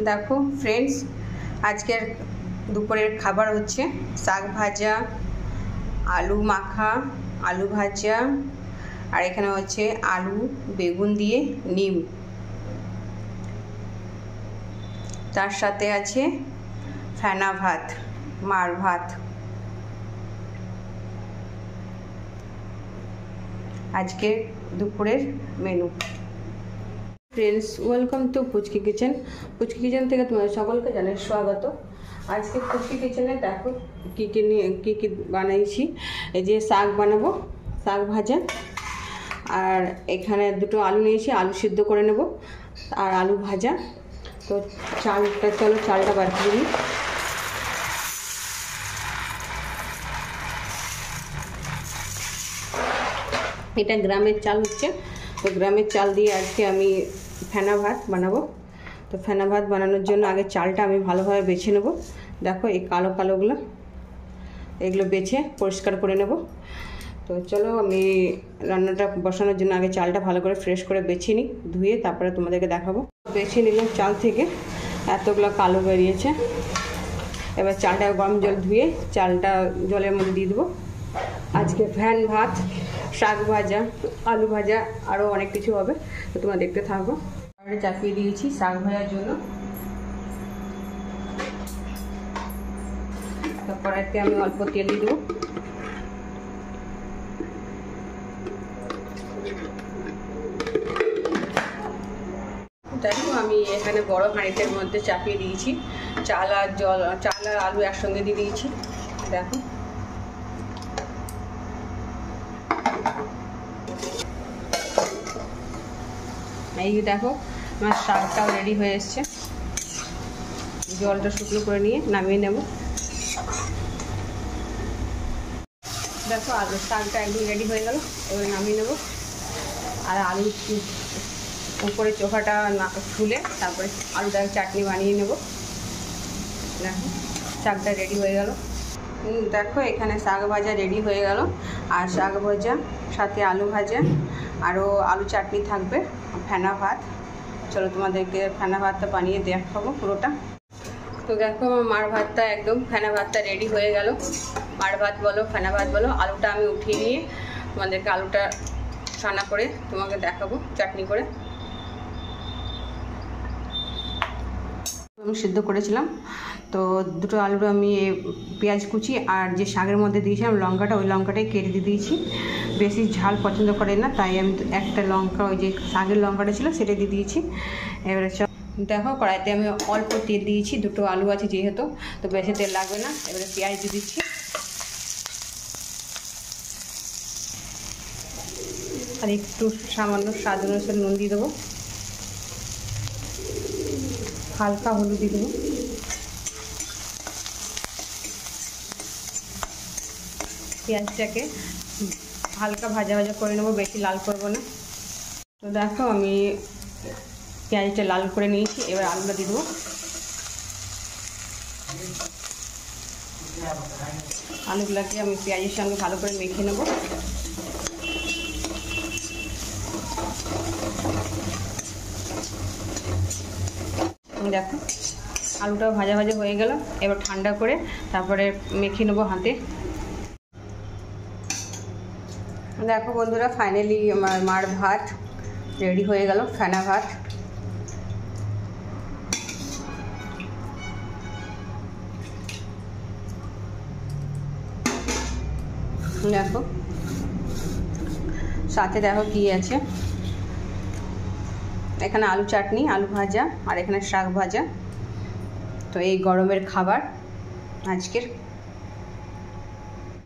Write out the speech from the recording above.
দেখো ফ্রেন্ডস, আজকের দুপুরের খাবার হচ্ছে শাক ভাজা, আলু মাখা, আলু ভাজা, আর এখানে হচ্ছে আলু বেগুন দিয়ে নিম, তার সাথে আছে ফেনা ভাত, মার ভাত। আজকে দুপুরের menu. Friends, welcome to Puchki kitchen. Puchki kitchen থেকে তোমাদের সকলকে জানাই স্বাগত। আজকে পুচকি কিচেনে দেখো কী কী বানাইছি। এই যে শাক বানাবো, শাক ভাজা, আর এখানে দুটো আলু নিয়েছি, আলু সিদ্ধ করে নেব, আর আলু ভাজা। তো চালটা বার করে নিই। এটা গ্রামের চাল হচ্ছে, তো গ্রামের চাল দিয়ে আজকে আমি ফেনা ভাত বানাবো। তো ফেনা ভাত বানানোর জন্য আগে চালটা আমি ভালোভাবে বেছে নেব। দেখো এই কালোগুলো, এগুলো বেছে পরিষ্কার করে নেব। তো চলো আমি রান্নাটা বসানোর জন্য আগে চালটা ভালো করে ফ্রেশ করে বেছে নিই, ধুয়ে তারপরে তোমাদেরকে দেখাবো। বেছে নিলাম চাল থেকে, এতগুলো কালো বেরিয়েছে। এবার চালটা গরম জল ধুয়ে চালটা জলের মধ্যে দিয়ে দেবো। আজকে ফ্যান ভাত, শাক ভাজা, আলু ভাজা, আরও অনেক কিছু হবে, তো তোমরা দেখতে থাকো। চাপিয়ে দিয়েছি শাক ভাজার জন্য। কড়াইতে আমি অল্প তেল দিয়ে দেবো। দেখো আমি এখানে বড় হাঁড়িটার মধ্যে চাপিয়ে দিয়েছি চাল আর আলু একসঙ্গে দিয়ে দিয়েছি। দেখো এই দেখো আমার শাকটাও রেডি হয়ে এসছে। জলটা শুকনো করে নিয়ে নামিয়ে নেব। দেখো আলু শাকটা একদম রেডি হয়ে গেল, এবার নামিয়ে নেব। আর আলু উপরে চোখাটা তুলে তারপরে আলুটাকে চাটনি বানিয়ে নেব। দেখো শাকটা রেডি হয়ে গেল। দেখো এখানে শাক ভাজা রেডি হয়ে গেল, আর শাক ভাজা সাথে আলু ভাজা, আরও আলু চাটনি থাকবে, ফেনা ভাত। চলো তোমাদেরকে ফেনা ভাতটা বানিয়ে দেখাবো পুরোটা। তো দেখো আমার মার ভাতটা একদম ফেনা ভাতটা রেডি হয়ে গেল। মার ভাত বলো ফেনা ভাত বলো, আলুটা আমি উঠিয়ে নিয়ে তোমাদেরকে আলুটা ছানা করে তোমাকে দেখাবো চাটনি করে। আমি সিদ্ধ করেছিলাম, তো দুটো আলু আমি পেঁয়াজ কুচি আর যে শাকের মধ্যে দিয়েছিলাম লঙ্কাটা, ওই লঙ্কাটাই কেটে দিয়ে দিয়েছি। বেশি ঝাল পছন্দ করে না, তাই আমি একটা লঙ্কা, ওই যে শাকের লঙ্কাটা ছিল সেটা দিয়ে দিয়েছি। এবারে দেখো কড়াইতে আমি অল্প তেল দিয়েছি, দুটো আলু আছে যেহেতু, তো বেশি তেল লাগবে না। এবারে পেঁয়াজ দিয়ে দিচ্ছি, আর একটু সামান্য স্বাদ অনুসারে নুন দিয়ে দেবো, হালকা হলুদ দিয়ে দেবো। পেঁয়াজটাকে হালকা ভাজা করে নেবো, বেশি লাল করবো না। তো দেখো আমি পেঁয়াজটা লাল করে নিয়েছি, এবার আলুটা দিয়ে দেবো। আলুগুলোকে আমি পেঁয়াজের সঙ্গে ভালো করে মেখে নেব। দেখো আলুটাও ভাজা হয়ে গেল, এবার ঠান্ডা করে তারপরে মেখে নেবো হাতে। দেখো বন্ধুরা, ফাইনালি আমার মার ভাত রেডি হয়ে গেল, ফেনা ভাত। দেখো সাথে দেখো কি আছে, এখানে আলু চাটনি, আলু ভাজা, আর এখানে শাক ভাজা। তো এই গরমের খাবার আজকের।